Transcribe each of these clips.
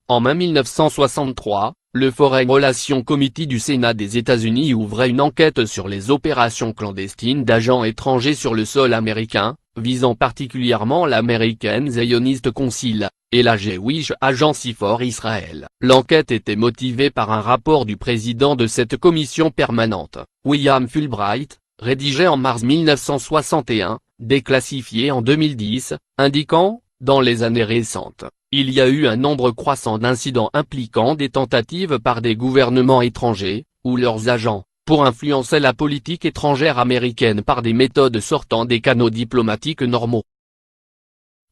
En mai 1963, le Foreign Relations Committee du Sénat des États-Unis ouvrait une enquête sur les opérations clandestines d'agents étrangers sur le sol américain, visant particulièrement l'American Zionist Council et la Jewish Agency for Israel. L'enquête était motivée par un rapport du président de cette commission permanente, William Fulbright, rédigé en mars 1961, déclassifié en 2010, indiquant, dans les années récentes, il y a eu un nombre croissant d'incidents impliquant des tentatives par des gouvernements étrangers, ou leurs agents, pour influencer la politique étrangère américaine par des méthodes sortant des canaux diplomatiques normaux.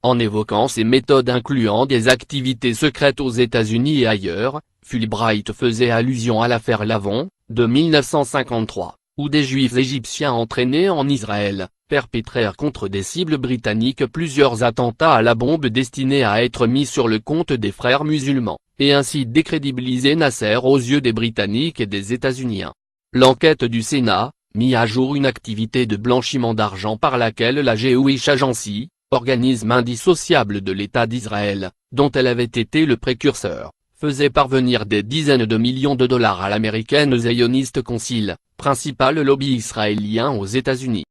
En évoquant ces méthodes incluant des activités secrètes aux États-Unis et ailleurs, Fulbright faisait allusion à l'affaire Lavon, de 1953, où des Juifs égyptiens entraînés en Israël, perpétrèrent contre des cibles britanniques plusieurs attentats à la bombe destinés à être mis sur le compte des frères musulmans, et ainsi décrédibiliser Nasser aux yeux des Britanniques et des États-Unis. L'enquête du Sénat, mit à jour une activité de blanchiment d'argent par laquelle la Jewish Agency, organisme indissociable de l'État d'Israël, dont elle avait été le précurseur, faisait parvenir des dizaines de millions de dollars à l'American Zionist Council, principal lobby israélien aux États-Unis.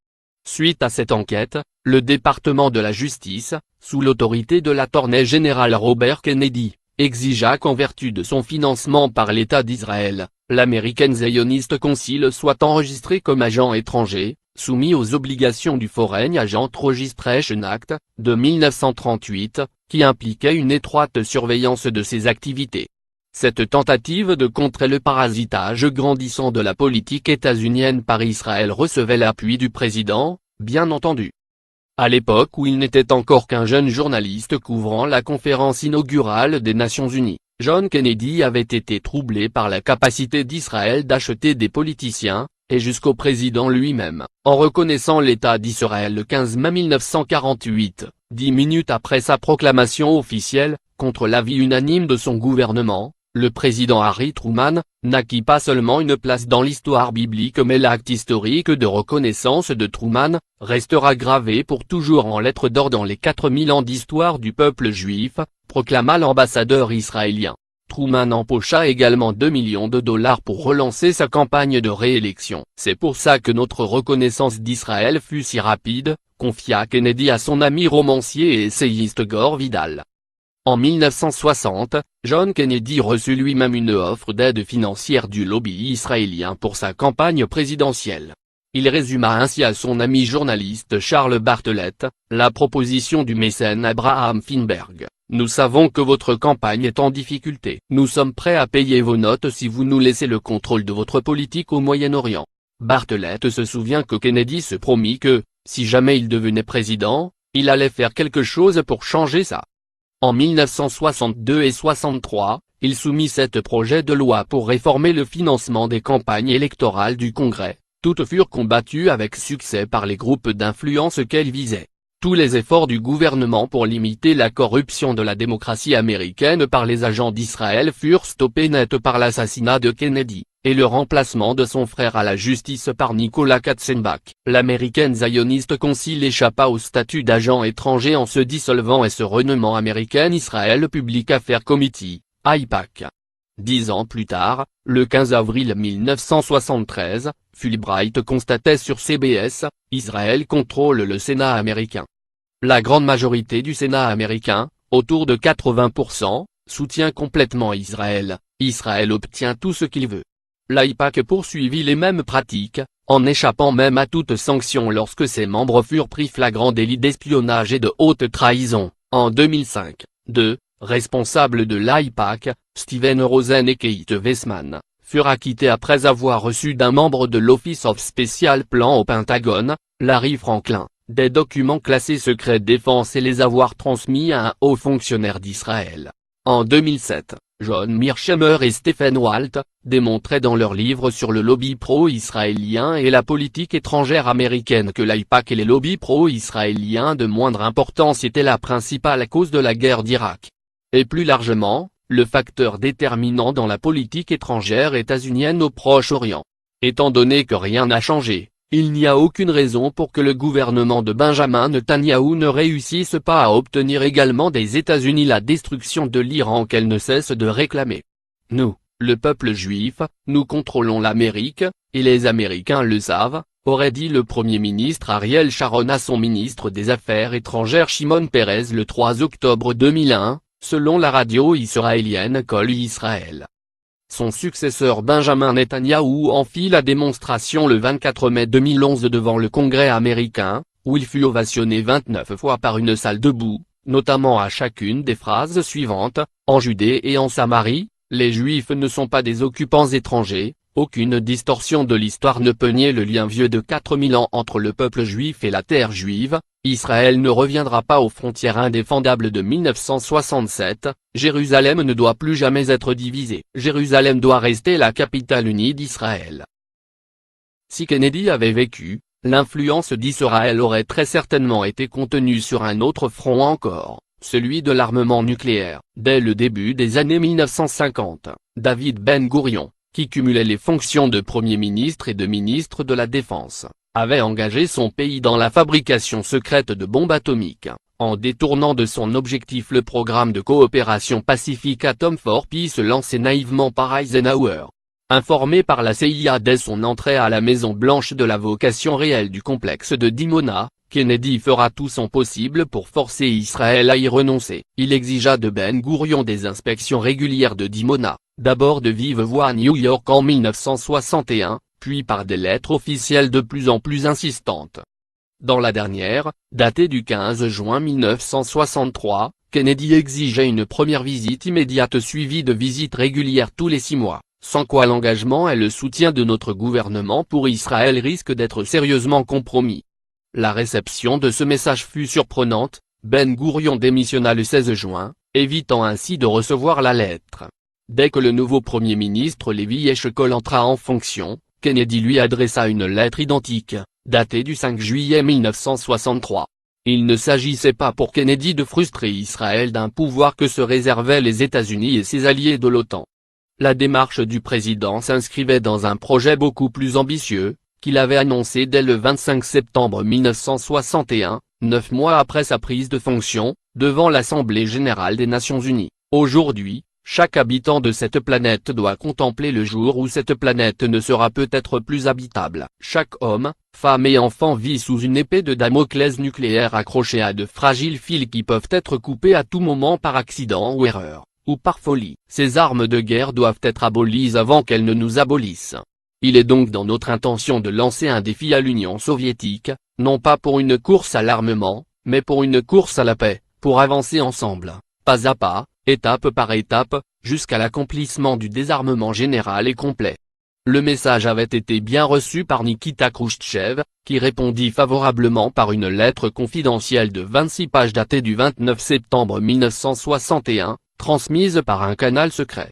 Suite à cette enquête, le département de la justice, sous l'autorité de l'attorney général Robert Kennedy, exigea qu'en vertu de son financement par l'État d'Israël, l'American Zionist Council soit enregistré comme agent étranger, soumis aux obligations du Foreign Agent Registration Act, de 1938, qui impliquait une étroite surveillance de ses activités. Cette tentative de contrer le parasitage grandissant de la politique états-unienne par Israël recevait l'appui du président, bien entendu. À l'époque où il n'était encore qu'un jeune journaliste couvrant la conférence inaugurale des Nations Unies, John Kennedy avait été troublé par la capacité d'Israël d'acheter des politiciens, et jusqu'au président lui-même, en reconnaissant l'État d'Israël le 15 mai 1948, 10 minutes après sa proclamation officielle, contre l'avis unanime de son gouvernement. Le président Harry Truman, n'acquit pas seulement une place dans l'histoire biblique mais l'acte historique de reconnaissance de Truman, restera gravé pour toujours en lettres d'or dans les 4000 ans d'histoire du peuple juif, proclama l'ambassadeur israélien. Truman empocha également 2 millions de dollars pour relancer sa campagne de réélection. C'est pour ça que notre reconnaissance d'Israël fut si rapide, confia Kennedy à son ami romancier et essayiste Gore Vidal. En 1960, John Kennedy reçut lui-même une offre d'aide financière du lobby israélien pour sa campagne présidentielle. Il résuma ainsi à son ami journaliste Charles Bartlett, la proposition du mécène Abraham Feinberg. Nous savons que votre campagne est en difficulté. Nous sommes prêts à payer vos notes si vous nous laissez le contrôle de votre politique au Moyen-Orient. Bartlett se souvient que Kennedy se promit que, si jamais il devenait président, il allait faire quelque chose pour changer ça. En 1962 et 63, il soumit cet projet de loi pour réformer le financement des campagnes électorales du Congrès. Toutes furent combattues avec succès par les groupes d'influence qu'elles visaient. Tous les efforts du gouvernement pour limiter la corruption de la démocratie américaine par les agents d'Israël furent stoppés net par l'assassinat de Kennedy, et le remplacement de son frère à la justice par Nicolas Katzenbach. L'American Zionist Council échappa au statut d'agent étranger en se dissolvant et se renommant American Israel Public Affairs Committee, AIPAC. 10 ans plus tard, le 15 avril 1973, Fulbright constatait sur CBS, Israël contrôle le Sénat américain. La grande majorité du Sénat américain, autour de 80%, soutient complètement Israël. Israël obtient tout ce qu'il veut. L'AIPAC poursuivit les mêmes pratiques, en échappant même à toute sanction lorsque ses membres furent pris flagrant délit d'espionnage et de haute trahison. En 2005, deux responsables de l'AIPAC, Steven Rosen et Keith Weissman, furent acquittés après avoir reçu d'un membre de l'Office of Special Plan au Pentagone, Larry Franklin, des documents classés secret défense et les avoir transmis à un haut fonctionnaire d'Israël. En 2007, John Mearsheimer et Stephen Walt, démontraient dans leur livre sur le lobby pro-israélien et la politique étrangère américaine que l'AIPAC et les lobbies pro-israéliens de moindre importance étaient la principale cause de la guerre d'Irak. Et plus largement, le facteur déterminant dans la politique étrangère états-unienne au Proche-Orient. Étant donné que rien n'a changé, Il n'y a aucune raison pour que le gouvernement de Benjamin Netanyahou ne réussisse pas à obtenir également des États-Unis la destruction de l'Iran qu'elle ne cesse de réclamer. Nous, le peuple juif, nous contrôlons l'Amérique, et les Américains le savent, aurait dit le Premier ministre Ariel Sharon à son ministre des Affaires étrangères Shimon Peres le 3 octobre 2001, selon la radio israélienne Kol Israël. Son successeur Benjamin Netanyahou en fit la démonstration le 24 mai 2011 devant le Congrès américain, où il fut ovationné 29 fois par une salle debout, notamment à chacune des phrases suivantes, « En Judée et en Samarie, les Juifs ne sont pas des occupants étrangers, aucune distorsion de l'histoire ne peut nier le lien vieux de 4000 ans entre le peuple juif et la terre juive, Israël ne reviendra pas aux frontières indéfendables de 1967, Jérusalem ne doit plus jamais être divisée, Jérusalem doit rester la capitale unie d'Israël. » Si Kennedy avait vécu, l'influence d'Israël aurait très certainement été contenue sur un autre front encore, celui de l'armement nucléaire. Dès le début des années 1950, David Ben-Gourion, qui cumulait les fonctions de Premier ministre et de ministre de la Défense, avait engagé son pays dans la fabrication secrète de bombes atomiques, en détournant de son objectif le programme de coopération pacifique Atom for Peace lancé naïvement par Eisenhower. Informé par la CIA dès son entrée à la Maison-Blanche de la vocation réelle du complexe de Dimona, Kennedy fera tout son possible pour forcer Israël à y renoncer. Il exigea de Ben-Gourion des inspections régulières de Dimona, d'abord de vive voix à New York en 1961, puis par des lettres officielles de plus en plus insistantes. Dans la dernière, datée du 15 juin 1963, Kennedy exigeait une première visite immédiate suivie de visites régulières tous les 6 mois, sans quoi l'engagement et le soutien de notre gouvernement pour Israël risquent d'être sérieusement compromis. La réception de ce message fut surprenante, Ben-Gourion démissionna le 16 juin, évitant ainsi de recevoir la lettre. Dès que le nouveau Premier ministre Levi Eshkol entra en fonction, Kennedy lui adressa une lettre identique, datée du 5 juillet 1963. Il ne s'agissait pas pour Kennedy de frustrer Israël d'un pouvoir que se réservaient les États-Unis et ses alliés de l'OTAN. La démarche du président s'inscrivait dans un projet beaucoup plus ambitieux, qu'il avait annoncé dès le 25 septembre 1961, 9 mois après sa prise de fonction, devant l'Assemblée générale des Nations unies. Aujourd'hui, chaque habitant de cette planète doit contempler le jour où cette planète ne sera peut-être plus habitable. Chaque homme, femme et enfant vit sous une épée de Damoclès nucléaire accrochée à de fragiles fils qui peuvent être coupés à tout moment par accident ou erreur, ou par folie. Ces armes de guerre doivent être abolies avant qu'elles ne nous abolissent. Il est donc dans notre intention de lancer un défi à l'Union soviétique, non pas pour une course à l'armement, mais pour une course à la paix, pour avancer ensemble, pas à pas, étape par étape, jusqu'à l'accomplissement du désarmement général et complet. Le message avait été bien reçu par Nikita Khrouchtchev, qui répondit favorablement par une lettre confidentielle de 26 pages datée du 29 septembre 1961, transmise par un canal secret.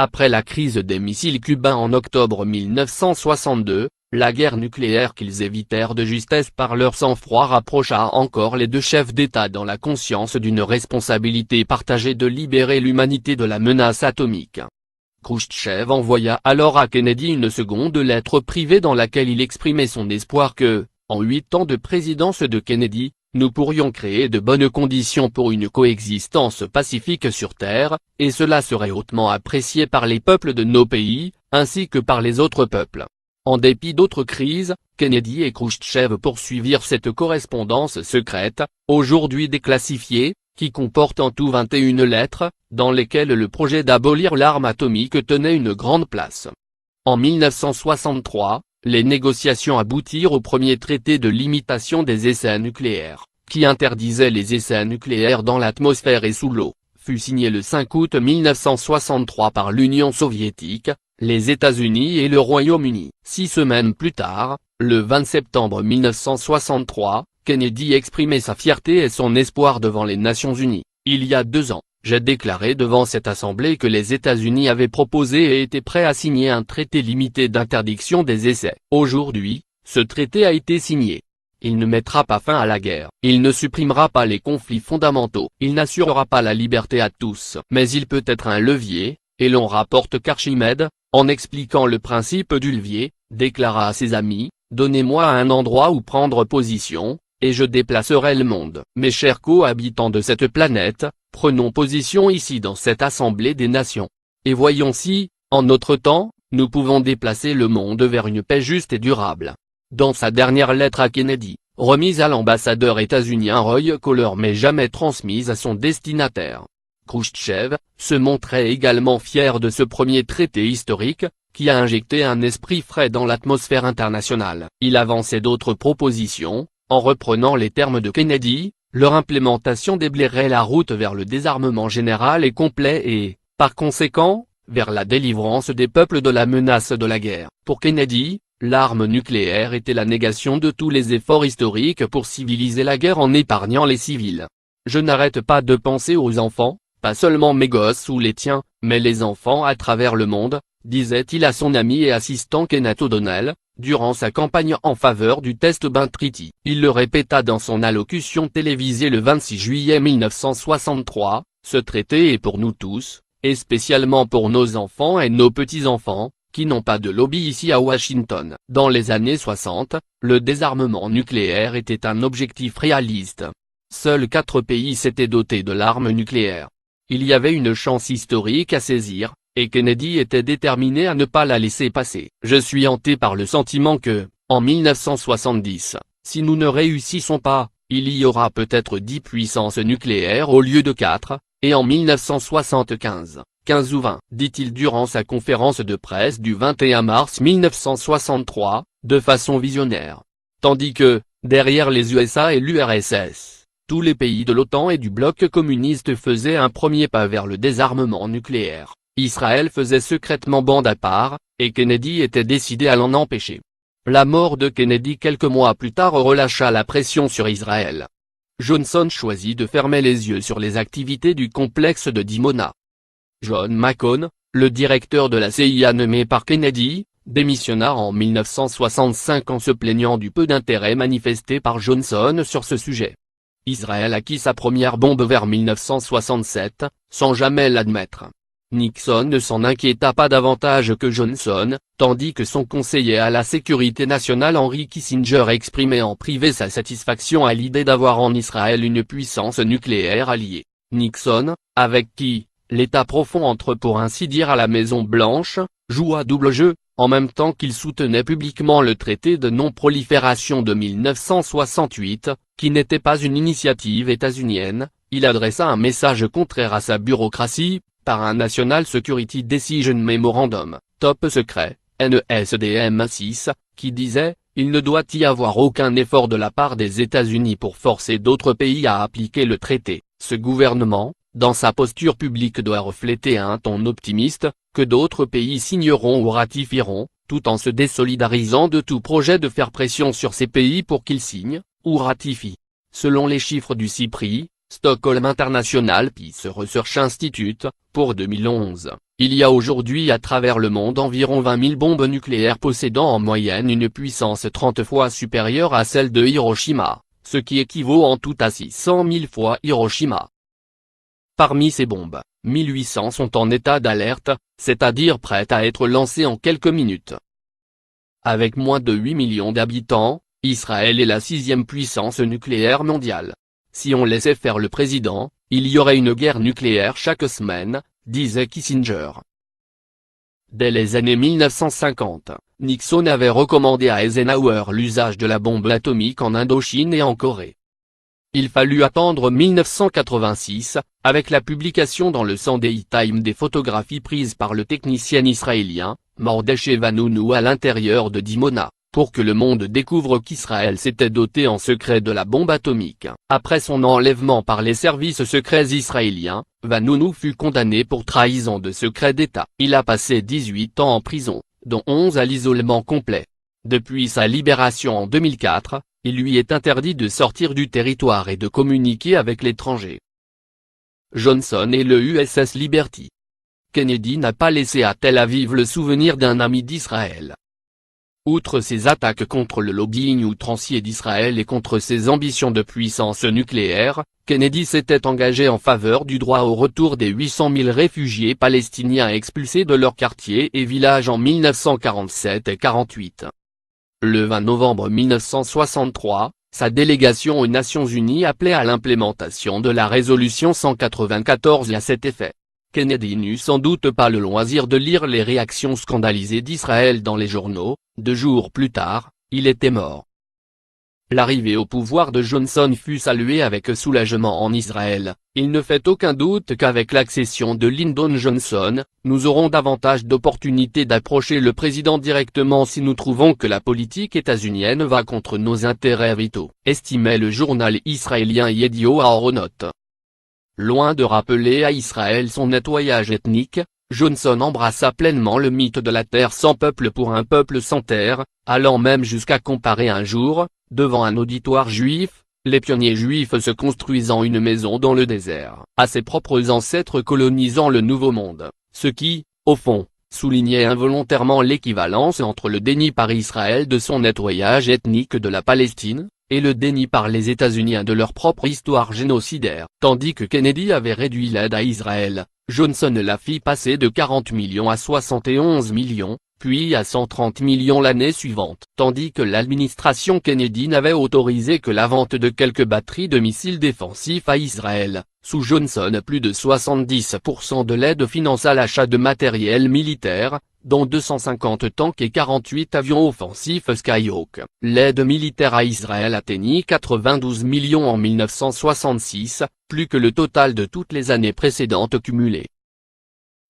Après la crise des missiles cubains en octobre 1962, la guerre nucléaire qu'ils évitèrent de justesse par leur sang-froid rapprocha encore les deux chefs d'État dans la conscience d'une responsabilité partagée de libérer l'humanité de la menace atomique. Khrouchtchev envoya alors à Kennedy une seconde lettre privée dans laquelle il exprimait son espoir que, en 8 ans de présidence de Kennedy, nous pourrions créer de bonnes conditions pour une coexistence pacifique sur Terre, et cela serait hautement apprécié par les peuples de nos pays, ainsi que par les autres peuples. En dépit d'autres crises, Kennedy et Khrouchtchev poursuivirent cette correspondance secrète, aujourd'hui déclassifiée, qui comporte en tout 21 lettres, dans lesquelles le projet d'abolir l'arme atomique tenait une grande place. En 1963, les négociations aboutirent au premier traité de limitation des essais nucléaires, qui interdisait les essais nucléaires dans l'atmosphère et sous l'eau, fut signé le 5 août 1963 par l'Union soviétique, les États-Unis et le Royaume-Uni. 6 semaines plus tard, le 20 septembre 1963, Kennedy exprimait sa fierté et son espoir devant les Nations Unies. Il y a 2 ans, j'ai déclaré devant cette assemblée que les États-Unis avaient proposé et étaient prêts à signer un traité limité d'interdiction des essais. Aujourd'hui, ce traité a été signé. Il ne mettra pas fin à la guerre. Il ne supprimera pas les conflits fondamentaux. Il n'assurera pas la liberté à tous. Mais il peut être un levier, et l'on rapporte qu'Archimède, en expliquant le principe du levier, déclara à ses amis, Donnez-moi un endroit où prendre position, et je déplacerai le monde. Mes chers cohabitants de cette planète, prenons position ici dans cette Assemblée des Nations. Et voyons si, en notre temps, nous pouvons déplacer le monde vers une paix juste et durable. Dans sa dernière lettre à Kennedy, remise à l'ambassadeur états-unien Roy Kohler mais jamais transmise à son destinataire, Khrouchtchev se montrait également fier de ce premier traité historique, qui a injecté un esprit frais dans l'atmosphère internationale. Il avançait d'autres propositions, en reprenant les termes de Kennedy, leur implémentation déblayerait la route vers le désarmement général et complet et, par conséquent, vers la délivrance des peuples de la menace de la guerre. Pour Kennedy, l'arme nucléaire était la négation de tous les efforts historiques pour civiliser la guerre en épargnant les civils. Je n'arrête pas de penser aux enfants, pas seulement mes gosses ou les tiens, mais les enfants à travers le monde, disait-il à son ami et assistant Kenneth O'Donnell, durant sa campagne en faveur du Test Ban Treaty. Il le répéta dans son allocution télévisée le 26 juillet 1963, ce traité est pour nous tous, et spécialement pour nos enfants et nos petits-enfants, qui n'ont pas de lobby ici à Washington. Dans les années 60, le désarmement nucléaire était un objectif réaliste. Seuls 4 pays s'étaient dotés de l'arme nucléaire. Il y avait une chance historique à saisir, et Kennedy était déterminé à ne pas la laisser passer. Je suis hanté par le sentiment que, en 1970, si nous ne réussissons pas, il y aura peut-être 10 puissances nucléaires au lieu de 4, et en 1975, 15 ou 20, dit-il durant sa conférence de presse du 21 mars 1963, de façon visionnaire. Tandis que, derrière les USA et l'URSS, tous les pays de l'OTAN et du bloc communiste faisaient un premier pas vers le désarmement nucléaire. Israël faisait secrètement bande à part, et Kennedy était décidé à l'en empêcher. La mort de Kennedy quelques mois plus tard relâcha la pression sur Israël. Johnson choisit de fermer les yeux sur les activités du complexe de Dimona. John McCone, le directeur de la CIA nommé par Kennedy, démissionna en 1965 en se plaignant du peu d'intérêt manifesté par Johnson sur ce sujet. Israël acquit sa première bombe vers 1967, sans jamais l'admettre. Nixon ne s'en inquiéta pas davantage que Johnson, tandis que son conseiller à la sécurité nationale Henry Kissinger exprimait en privé sa satisfaction à l'idée d'avoir en Israël une puissance nucléaire alliée. Nixon, avec qui, l'État profond entre pour ainsi dire à la Maison Blanche, joua double jeu, en même temps qu'il soutenait publiquement le traité de non-prolifération de 1968, qui n'était pas une initiative états-unienne, il adressa un message contraire à sa bureaucratie, par un National Security Decision Memorandum, top secret, NESDM 6, qui disait, il ne doit y avoir aucun effort de la part des États-Unis pour forcer d'autres pays à appliquer le traité. Ce gouvernement, dans sa posture publique doit refléter un ton optimiste, que d'autres pays signeront ou ratifieront, tout en se désolidarisant de tout projet de faire pression sur ces pays pour qu'ils signent, ou ratifient. Selon les chiffres du CIPRI, Stockholm International Peace Research Institute, pour 2011, il y a aujourd'hui à travers le monde environ 20 000 bombes nucléaires possédant en moyenne une puissance 30 fois supérieure à celle de Hiroshima, ce qui équivaut en tout à 600 000 fois Hiroshima. Parmi ces bombes, 1800 sont en état d'alerte, c'est-à-dire prêtes à être lancées en quelques minutes. Avec moins de 8 millions d'habitants, Israël est la 6e puissance nucléaire mondiale. Si on laissait faire le président, il y aurait une guerre nucléaire chaque semaine, disait Kissinger. Dès les années 1950, Nixon avait recommandé à Eisenhower l'usage de la bombe atomique en Indochine et en Corée. Il fallut attendre 1986, avec la publication dans le Sunday Times des photographies prises par le technicien israélien, Mordechai Vanunu à l'intérieur de Dimona, pour que le monde découvre qu'Israël s'était doté en secret de la bombe atomique. Après son enlèvement par les services secrets israéliens, Vanunu fut condamné pour trahison de secret d'État. Il a passé 18 ans en prison, dont 11 à l'isolement complet. Depuis sa libération en 2004, il lui est interdit de sortir du territoire et de communiquer avec l'étranger. Johnson et le USS Liberty. Kennedy n'a pas laissé à Tel Aviv le souvenir d'un ami d'Israël. Outre ses attaques contre le lobbying outrancier d'Israël et contre ses ambitions de puissance nucléaire, Kennedy s'était engagé en faveur du droit au retour des 800 000 réfugiés palestiniens expulsés de leurs quartiers et villages en 1947 et 48. Le 20 novembre 1963, sa délégation aux Nations Unies appelait à l'implémentation de la résolution 194 à cet effet. Kennedy n'eut sans doute pas le loisir de lire les réactions scandalisées d'Israël dans les journaux. 2 jours plus tard, il était mort. L'arrivée au pouvoir de Johnson fut saluée avec soulagement en Israël. Il ne fait aucun doute qu'avec l'accession de Lyndon Johnson, nous aurons davantage d'opportunités d'approcher le président directement si nous trouvons que la politique états-unienne va contre nos intérêts vitaux, estimait le journal israélien Yedioth Ahronot. Loin de rappeler à Israël son nettoyage ethnique, Johnson embrassa pleinement le mythe de la terre sans peuple pour un peuple sans terre, allant même jusqu'à comparer un jour, devant un auditoire juif, les pionniers juifs se construisant une maison dans le désert, à ses propres ancêtres colonisant le Nouveau Monde, ce qui, au fond, soulignait involontairement l'équivalence entre le déni par Israël de son nettoyage ethnique de la Palestine, et le déni par les États-Unis de leur propre histoire génocidaire. Tandis que Kennedy avait réduit l'aide à Israël, Johnson la fit passer de 40 millions à 71 millions, puis à 130 millions l'année suivante. Tandis que l'administration Kennedy n'avait autorisé que la vente de quelques batteries de missiles défensifs à Israël, sous Johnson plus de 70% de l'aide finança l'achat de matériel militaire, dont 250 tanks et 48 avions offensifs Skyhawk. L'aide militaire à Israël atteignit 92 millions en 1966, plus que le total de toutes les années précédentes cumulées.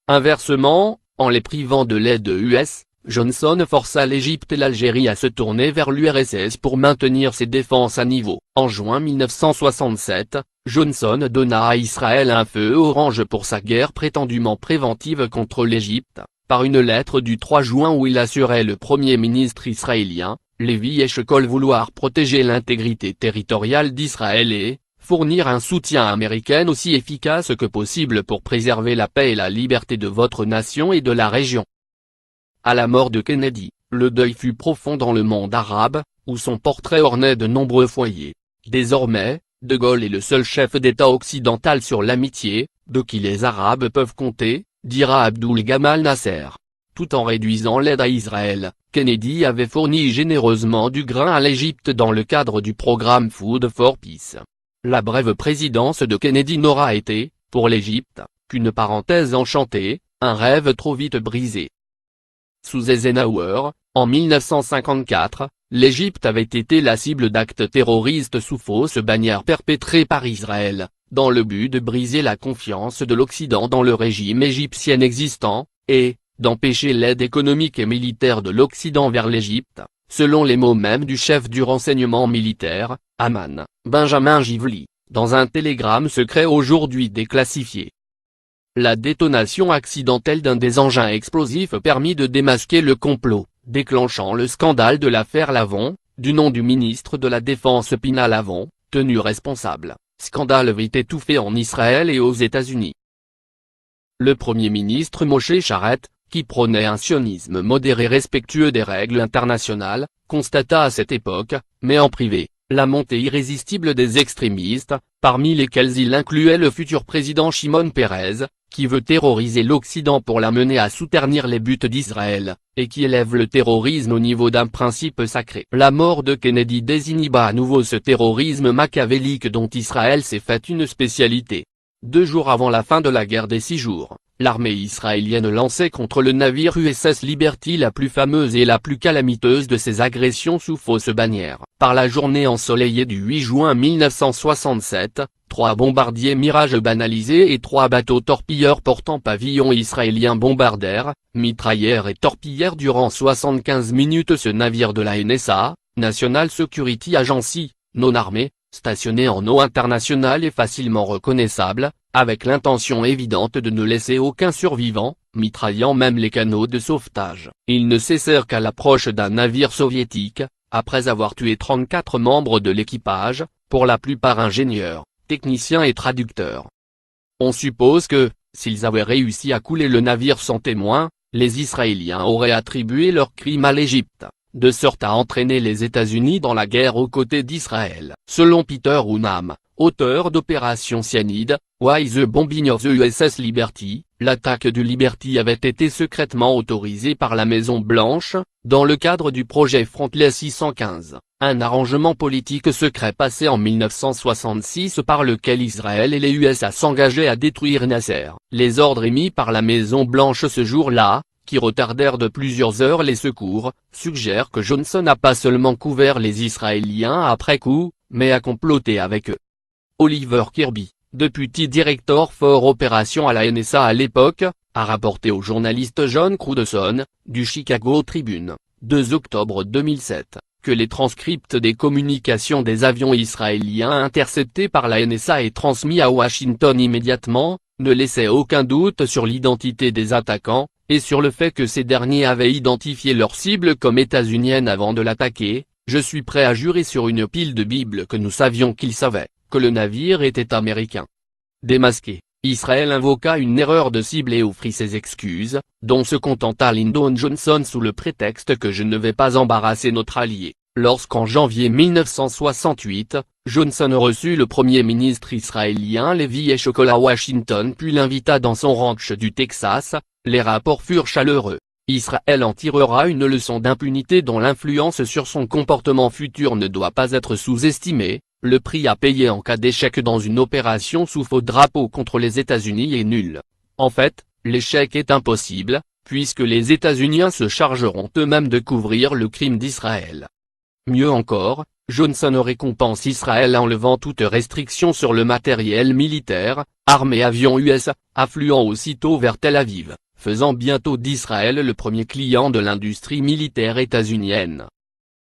Inversement, en les privant de l'aide US, Johnson força l'Égypte et l'Algérie à se tourner vers l'URSS pour maintenir ses défenses à niveau. En juin 1967, Johnson donna à Israël un feu orange pour sa guerre prétendument préventive contre l'Égypte, par une lettre du 3 juin où il assurait le Premier ministre israélien, Levi Eshkol, vouloir protéger l'intégrité territoriale d'Israël et fournir un soutien américain aussi efficace que possible pour préserver la paix et la liberté de votre nation et de la région. À la mort de Kennedy, le deuil fut profond dans le monde arabe, où son portrait ornait de nombreux foyers. Désormais, De Gaulle est le seul chef d'État occidental sur l'amitié, de qui les Arabes peuvent compter, dira Abdul Gamal Nasser. Tout en réduisant l'aide à Israël, Kennedy avait fourni généreusement du grain à l'Égypte dans le cadre du programme Food for Peace. La brève présidence de Kennedy n'aura été, pour l'Égypte, qu'une parenthèse enchantée, un rêve trop vite brisé. Sous Eisenhower, en 1954, l'Égypte avait été la cible d'actes terroristes sous fausse bannière perpétrés par Israël, dans le but de briser la confiance de l'Occident dans le régime égyptien existant, et d'empêcher l'aide économique et militaire de l'Occident vers l'Égypte, selon les mots mêmes du chef du renseignement militaire, Amman, Benjamin Gively, dans un télégramme secret aujourd'hui déclassifié. La détonation accidentelle d'un des engins explosifs permit de démasquer le complot, déclenchant le scandale de l'affaire Lavon, du nom du ministre de la Défense Pinal Lavon, tenu responsable. Scandale vite étouffé en Israël et aux États-Unis. Le Premier ministre Moshe Charette, qui prônait un sionisme modéré respectueux des règles internationales, constata à cette époque, mais en privé, la montée irrésistible des extrémistes, parmi lesquels il incluait le futur président Shimon Peres, qui veut terroriser l'Occident pour l'amener à soutenir les buts d'Israël, et qui élève le terrorisme au niveau d'un principe sacré. La mort de Kennedy désinhiba à nouveau ce terrorisme machiavélique dont Israël s'est fait une spécialité. 2 jours avant la fin de la guerre des 6 jours, l'armée israélienne lançait contre le navire USS Liberty la plus fameuse et la plus calamiteuse de ses agressions sous fausse bannière. Par la journée ensoleillée du 8 juin 1967, 3 bombardiers Mirage banalisés et 3 bateaux torpilleurs portant pavillon israélien bombardèrent, mitrailleurs et torpillèrent durant 75 minutes ce navire de la NSA, National Security Agency, non armé, stationné en eau internationale et facilement reconnaissable, avec l'intention évidente de ne laisser aucun survivant, mitraillant même les canaux de sauvetage. Ils ne cessèrent qu'à l'approche d'un navire soviétique, après avoir tué 34 membres de l'équipage, pour la plupart ingénieurs, techniciens et traducteurs. On suppose que, s'ils avaient réussi à couler le navire sans témoin, les Israéliens auraient attribué leur crime à l'Égypte. de sorte à entraîner les États-Unis dans la guerre aux côtés d'Israël. Selon Peter Unam, auteur d'Opération Cyanide, Why the Bombing of the USS Liberty, l'attaque du Liberty avait été secrètement autorisée par la Maison-Blanche, dans le cadre du projet Frontless 615, un arrangement politique secret passé en 1966 par lequel Israël et les USA s'engageaient à détruire Nasser. Les ordres émis par la Maison-Blanche ce jour-là, qui retardèrent de plusieurs heures les secours, suggèrent que Johnson n'a pas seulement couvert les Israéliens après coup, mais a comploté avec eux. Oliver Kirby, Deputy Director for Operations à la NSA à l'époque, a rapporté au journaliste John Crudson, du Chicago Tribune, 2 octobre 2007, que les transcripts des communications des avions israéliens interceptés par la NSA et transmis à Washington immédiatement, ne laissaient aucun doute sur l'identité des attaquants, et sur le fait que ces derniers avaient identifié leur cible comme états-unienne avant de l'attaquer. Je suis prêt à jurer sur une pile de Bible que nous savions qu'ils savaient que le navire était américain. Démasqué, Israël invoqua une erreur de cible et offrit ses excuses, dont se contenta Lyndon Johnson sous le prétexte que je ne vais pas embarrasser notre allié. Lorsqu'en janvier 1968, Johnson reçut le premier ministre israélien Levi Eshkol à Washington puis l'invita dans son ranch du Texas, les rapports furent chaleureux. Israël en tirera une leçon d'impunité dont l'influence sur son comportement futur ne doit pas être sous-estimée. Le prix à payer en cas d'échec dans une opération sous faux drapeau contre les États-Unis est nul. En fait, l'échec est impossible, puisque les États-Unis se chargeront eux-mêmes de couvrir le crime d'Israël. Mieux encore, Johnson récompense Israël en levant toute restriction sur le matériel militaire, armes et avions US, affluant aussitôt vers Tel Aviv, faisant bientôt d'Israël le premier client de l'industrie militaire états-unienne.